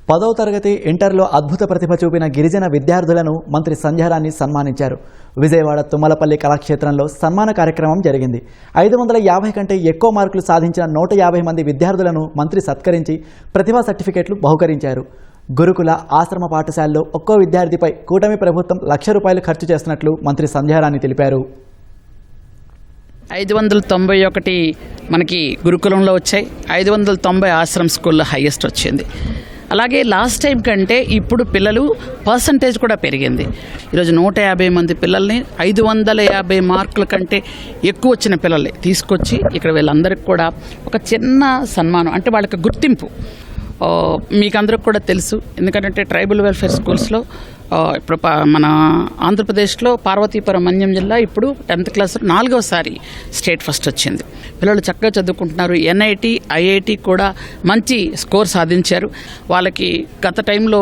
10వ తరగతి ఇంటర్లో అద్భుత ప్రతిభ చూపిన గిరిజన విద్యార్థులను మంత్రి సంధ్యారాణి సన్మానించారు. విజయవాడ తుమ్మలపల్లి కళాక్షేత్రంలో సన్మాన కార్యక్రమం జరిగింది. 550 కంటే ఎక్కువ మార్కులు సాధించిన 150 మంది విద్యార్థులను మంత్రి సత్కరించి ప్రతిభా సర్టిఫికెట్లు బహుకరించారు. గురుకుల ఆశ్రమ పాఠశాలలో ఒక్కో విద్యార్థిపై కూటమి ప్రభుత్వం ₹1,00,000 ఖర్చు చేస్తున్నట్లు మంత్రి సంధ్యారాణి తెలిపారు. 591 మనకి గురుకులంలో వచ్చాయి. 590 ఆశ్రమ స్కూల్లో హైయెస్ట్ వచ్చింది. అలాగే లాస్ట్ టైం కంటే ఇప్పుడు పిల్లలు పర్సంటేజ్ కూడా పెరిగింది. ఈరోజు 150 మంది పిల్లల్ని 550 మార్కుల కంటే ఎక్కువ వచ్చిన పిల్లల్ని తీసుకొచ్చి ఇక్కడ వీళ్ళందరికీ కూడా ఒక చిన్న సన్మానం, అంటే వాళ్ళకి గుర్తింపు. మీకు అందరికి కూడా తెలుసు, ఎందుకంటే ట్రైబల్ వెల్ఫేర్ స్కూల్స్లో ఇప్పుడు మన ఆంధ్రప్రదేశ్లో పార్వతీపురం మన్యం జిల్లా ఇప్పుడు 10th క్లాస్ 4వసారి స్టేట్ ఫస్ట్ వచ్చింది. పిల్లలు చక్కగా చదువుకుంటున్నారు. NIT, IIT కూడా మంచి స్కోర్ సాధించారు. వాళ్ళకి గత టైంలో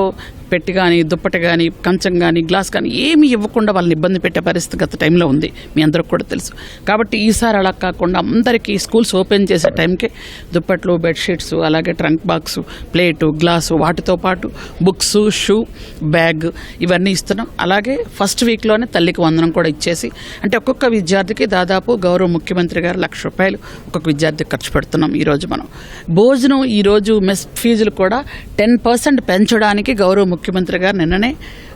పెట్టి కానీ, దుప్పటి కానీ, కంచం కానీ, గ్లాస్ కానీ ఏమీ ఇవ్వకుండా వాళ్ళని ఇబ్బంది పెట్టే పరిస్థితి గత టైంలో ఉంది, మీ అందరికి కూడా తెలుసు. కాబట్టి ఈసారి అలా కాకుండా అందరికీ స్కూల్స్ ఓపెన్ చేసే టైంకే దుప్పట్లు, బెడ్షీట్స్, అలాగే ట్రంక్ బాక్సు, ప్లేటు, గ్లాసు, వాటితో పాటు బుక్స్, షూ, బ్యాగ్ ఇవన్నీ ఇస్తున్నాం. అలాగే ఫస్ట్ వీక్లోనే తల్లికి వందనం కూడా ఇచ్చేసి, అంటే ఒక్కొక్క విద్యార్థికి దాదాపు గౌరవ ముఖ్యమంత్రి గారు ₹1,00,000 ఒక్కొక్క విద్యార్థికి ఖర్చు పెడుతున్నాం. ఈరోజు మనం భోజనం, ఈరోజు మెస్ ఫీజులు కూడా 10% పెంచడానికి గౌరవ ముఖ్యమంత్రి గారు నిన్ననే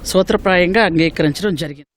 సూత్రప్రాయంగా అంగీకరించడం జరిగింది.